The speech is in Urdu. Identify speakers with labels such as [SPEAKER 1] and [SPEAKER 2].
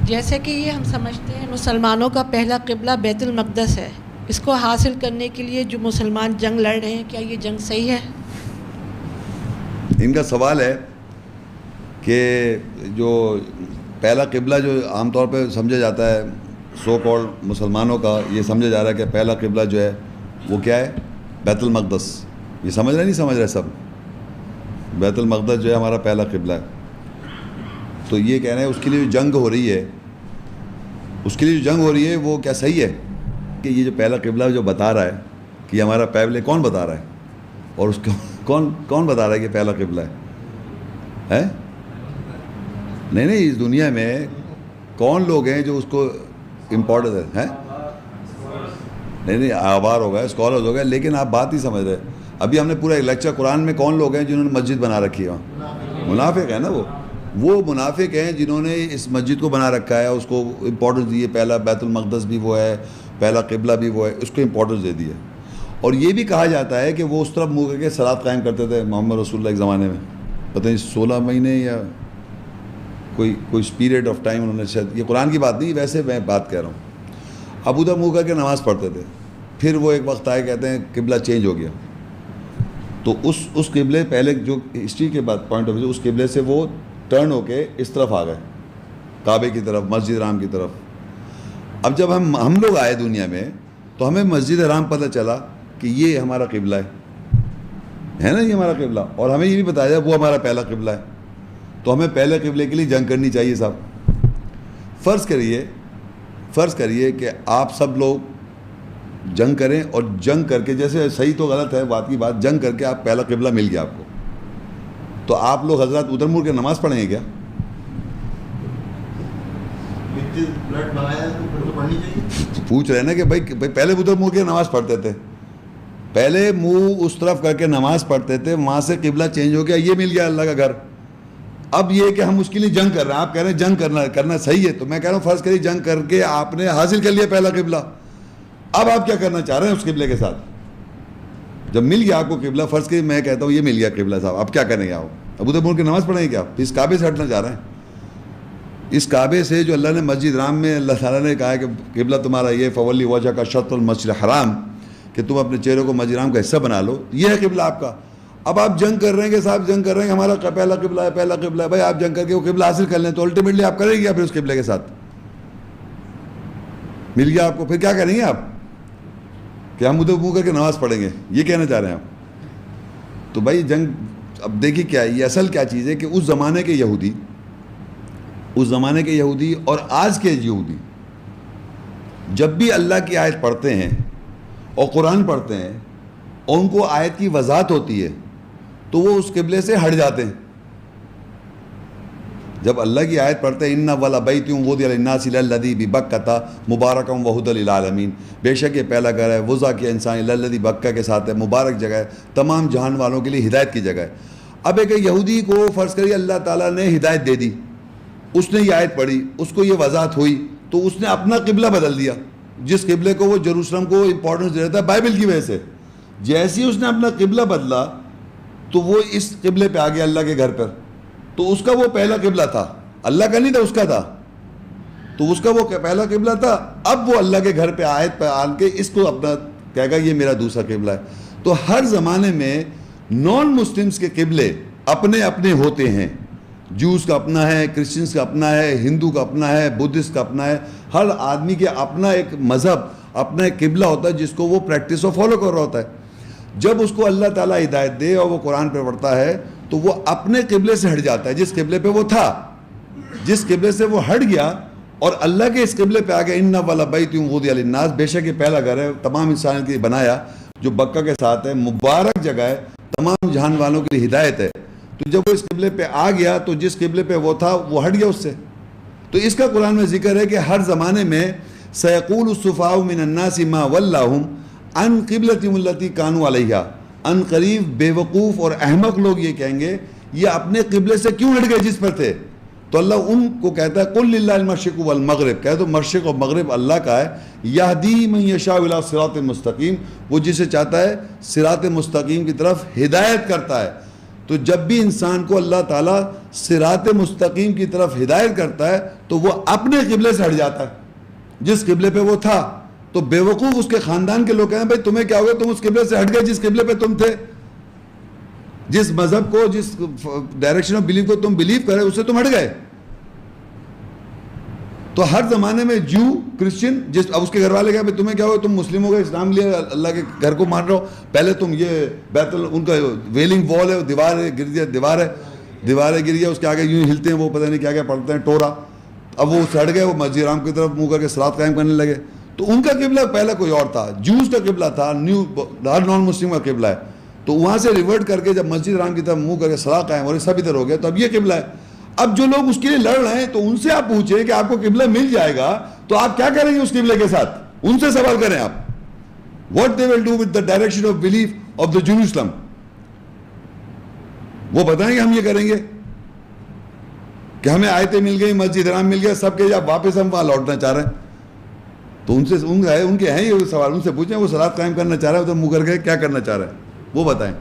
[SPEAKER 1] جیسے کہ یہ ہم سمجھتے ہیں مسلمانوں کا پہلا قبلہ بیت المقدس ہے، اس کو حاصل کرنے کے لیے جو مسلمان جنگ لڑ رہے ہیں، کیا یہ جنگ صحیح ہے؟
[SPEAKER 2] ان کا سوال ہے کہ جو پہلا قبلہ جو عام طور پہ سمجھا جاتا ہے سو کالڈ مسلمانوں کا، یہ سمجھا جا رہا ہے کہ پہلا قبلہ جو ہے وہ کیا ہے؟ بیت المقدس. یہ سمجھ رہے نہیں سمجھ رہے سب؟ بیت المقدس جو ہے ہمارا پہلا قبلہ ہے. تو یہ کہہ رہے ہیں اس کے لیے جو جنگ ہو رہی ہے، اس کے لیے جو جنگ ہو رہی ہے وہ کیا صحیح ہے؟ کہ یہ جو پہلا قبلہ جو بتا رہا ہے کہ ہمارا پہلے کون بتا رہا ہے، اور اس کو کون بتا رہا ہے کہ پہلا قبلہ ہے؟ نہیں، اس دنیا میں کون لوگ ہیں جو اس کو امپورٹنس ہے؟ نہیں، آبار ہو گئے، اسکالرز ہو گئے، لیکن آپ بات ہی سمجھ رہے. ابھی ہم نے پورا ایک لیکچر قرآن میں کون لوگ ہیں جنہوں نے مسجد بنا رکھی ہے؟ منافق ہے نا. وہ منافق ہیں جنہوں نے اس مسجد کو بنا رکھا ہے، اس کو امپورٹنس دی ہے. پہلا بیت المقدس بھی وہ ہے، پہلا قبلہ بھی وہ ہے، اس کو امپورٹنس دے دی ہے. اور یہ بھی کہا جاتا ہے کہ وہ اس طرف منہ کر کے صلاۃ قائم کرتے تھے محمد رسول اللہ کے زمانے میں. پتہ نہیں 16 مہینے یا کوئی پیریڈ آف ٹائم انہوں نے شاید، یہ قرآن کی بات نہیں، ویسے میں بات کہہ رہا ہوں. ابو ادھر منہ کر کے نماز پڑھتے تھے. پھر وہ ایک وقت آئے، کہتے ہیں قبلہ چینج ہو گیا. تو اس قبلے پہلے جو ہسٹری کے بعد پوائنٹ آف ویو، اس قبلے سے وہ ٹرن ہو کے اس طرف آ گئے، کعبے کی طرف، مسجد حرام کی طرف. اب جب ہم لوگ آئے دنیا میں تو ہمیں مسجد حرام پتہ چلا کہ یہ ہمارا قبلہ ہے نا، یہ ہمارا قبلہ. اور ہمیں یہ بھی بتایا جائے وہ ہمارا پہلا قبلہ ہے. تو ہمیں پہلے قبلے کے لیے جنگ کرنی چاہیے صاحب. فرض کریے کہ آپ سب لوگ جنگ کریں، اور جنگ کر کے، جیسے صحیح تو غلط ہے بات کی بات، جنگ کر کے آپ پہلا قبلہ مل گیا آپ کو، تو آپ لوگ حضرات ادھر مڑ کے نماز پڑھیں گے کیا؟ پوچھ رہے ہیں نا کہ بھائی پہلے ادھر مڑ کے نماز پڑھتے تھے، پہلے منہ اس طرف کر کے نماز پڑھتے تھے، وہاں سے قبلہ چینج ہو گیا، یہ مل گیا اللہ کا گھر. اب یہ کہ ہم اس کے لیے جنگ کر رہے ہیں، آپ کہہ رہے ہیں جنگ کرنا صحیح ہے. تو میں کہہ رہا ہوں فرض کریے جنگ کر کے آپ نے حاصل کر لیا پہلا قبلہ. اب آپ کیا کرنا چاہ رہے ہیں اس قبلے کے ساتھ؟ جب مل گیا آپ کو قبلہ، فرض کریے میں کہتا ہوں یہ مل گیا قبلہ صاحب، اب کیا کریں گے آپ؟ ابو ادھر مڑ کے نماز پڑھیں گے کیا؟ اس کعبے سے ہٹنا چاہ رہے ہیں؟ اس کعبے سے جو اللہ نے مسجد حرام میں اللہ تعالیٰ نے کہا ہے کہ قبلہ تمہارا یہ فولی وجہ کا شطر المسجد الحرام، کہ تم اپنے چہرے کو مسجد حرام کا حصہ بنا لو، یہ ہے قبلہ آپ کا. اب آپ جنگ کر رہے ہیں کہ صاحب جنگ کر رہے ہیں کہ ہمارا پہلا قبلہ ہے، پہلا قبلہ ہے. بھائی آپ جنگ کر کے وہ قبلہ حاصل کر لیں تو الٹیمیٹلی آپ کریں گے پھر اس قبلے کے ساتھ مل گیا آپ کو، پھر کیا کریں گے آپ؟ کہ ہم ادھر منہ کر کے نماز پڑھیں گے، یہ کہنا چاہ رہے ہیں آپ؟ تو بھائی جنگ، اب دیکھیے کیا ہے یہ اصل کیا چیز ہے کہ اس زمانے کے یہودی اور آج کے یہودی جب بھی اللہ کی آیت پڑھتے ہیں اور قرآن پڑھتے ہیں اور ان کو آیت کی وضاحت ہوتی ہے تو وہ اس قبلے سے ہٹ جاتے ہیں. جب اللہ کی آیت پڑھتے ہیں ان اول بیت وضع للناس الذی ببکۃ مبارکا وہدی للعالمین، بے شک یہ پہلا گھر ہے وضع کیا انسان الذی بکہ کے ساتھ ہے، مبارک جگہ ہے، تمام جہان والوں کے لیے ہدایت کی جگہ ہے. اب ایک یہودی کو فرض کریے اللہ تعالیٰ نے ہدایت دے دی، اس نے یہ آیت پڑھی، اس کو یہ وضاحت ہوئی، تو اس نے اپنا قبلہ بدل دیا. جس قبلے کو وہ یروشلم کو امپورٹنس دے رہا تھا بائبل کی وجہ سے، جیسے ہی اس نے اپنا قبلہ بدلا تو وہ اس قبلے پہ آ گیا اللہ کے گھر پر. تو اس کا وہ پہلا قبلہ تھا، اللہ کا نہیں تھا، اس کا تھا. تو اس کا وہ پہلا قبلہ تھا، اب وہ اللہ کے گھر پہ آیت پہ آن کے اس کو اپنا کہے گا یہ میرا دوسرا قبلہ ہے. تو ہر زمانے میں نان مسلمس کے قبلے اپنے اپنے ہوتے ہیں. جوز کا اپنا ہے، کرسچنس کا اپنا ہے، ہندو کا اپنا ہے، بدھسٹ کا اپنا ہے. ہر آدمی کے اپنا ایک مذہب، اپنا ایک قبلہ ہوتا ہے جس کو وہ پریکٹس اور فالو کر رہا ہوتا ہے. جب اس کو اللہ تعالیٰ ہدایت دے اور وہ قرآن پہ پڑھتا ہے تو وہ اپنے قبلے سے ہٹ جاتا ہے. جس قبلے پہ وہ تھا، جس قبلے سے وہ ہٹ گیا اور اللہ کے اس قبلے پہ آ گیا ان اول بیت وضع للناس، بے شک یہ پہلا گھر ہے تمام انسانوں کے لیے بنایا جو بکہ کے ساتھ ہے، مبارک جگہ ہے، تمام جہان والوں کے لیے ہدایت ہے. تو جب وہ اس قبلے پہ آ گیا تو جس قبلے پہ وہ تھا وہ ہٹ گیا اس سے. تو اس کا قرآن میں ذکر ہے کہ ہر زمانے میں سیقول السفہاء من الناس ما ولاہم عن قبلتہم التی کانوا علیہا، ان قریب بے وقوف اور احمق لوگ یہ کہیں گے یہ اپنے قبلے سے کیوں ہٹ گئے جس پر تھے. تو اللہ ان کو کہتا ہے قل للہ المشرق والمغرب، کہہ دو مشرق اور مغرب اللہ کا ہے. یہدی من یشاء الی صراط مستقیم، وہ جسے چاہتا ہے صراط مستقیم کی طرف ہدایت کرتا ہے. تو جب بھی انسان کو اللہ تعالیٰ صراط مستقیم کی طرف ہدایت کرتا ہے تو وہ اپنے قبلے سے ہٹ جاتا ہے جس قبلے پہ وہ تھا. تو بے وقوف اس کے خاندان کے لوگ کہیں بھائی تمہیں کیا ہو گیا, تم اس قبلے سے ہٹ گئے جس قبلے پہ تم تھے, جس مذہب کو, جس ڈائریکشن آف بلیف کو تم بلیو کرے اس سے تم ہٹ گئے. تو ہر زمانے میں جو کرسچن اب اس کے گھر والے کہا تمہیں کیا ہو, تم مسلم ہو گئے, اسلام لیا, اللہ کے گھر کو مان رہے ہو, پہلے تم یہ ان کا ویلنگ وال ہے, دیوار ہے, دیواریں گر گیا, اس کے آگے یوں ہلتے ہیں, وہ پتہ نہیں کیا کیا پڑھتے ہیں, ٹورا. اب وہ ہٹ گئے, وہ مسجد حرام کی طرف منہ کر کے صلاۃ قائم کرنے لگے. تو ان کا قبلہ پہلے کوئی اور تھا, جوز کا قبلہ تھا, ہر نان مسلم کا قبلہ ہے. تو وہاں سے ریورٹ کر کے جب مسجد حرام کی طرف منہ کر کے صلاۃ قائم اور سب ادھر ہو گیا, تو اب یہ قبلہ ہے. اب جو لوگ اس کے لیے لڑ رہے ہیں تو ان سے آپ پوچھیں کہ آپ کو قبلہ مل جائے گا تو آپ کیا کریں گے اس قبلے کے ساتھ, ان سے سوال کریں آپ. What they will do with the direction of belief of the Jerusalem, وہ بتائیں گے ہم یہ کریں گے کہ ہمیں آیتیں مل گئی, مسجد حرام مل گیا, سب کے جب واپس ہم وہاں لوٹنا چاہ رہے ہیں. تو ان کے ہیں یہ سوال, ان سے پوچھیں وہ صلاۃ قائم کرنا چاہ رہے ہیں تو منہ کر کے کیا کرنا چاہ رہے ہیں وہ بتائیں.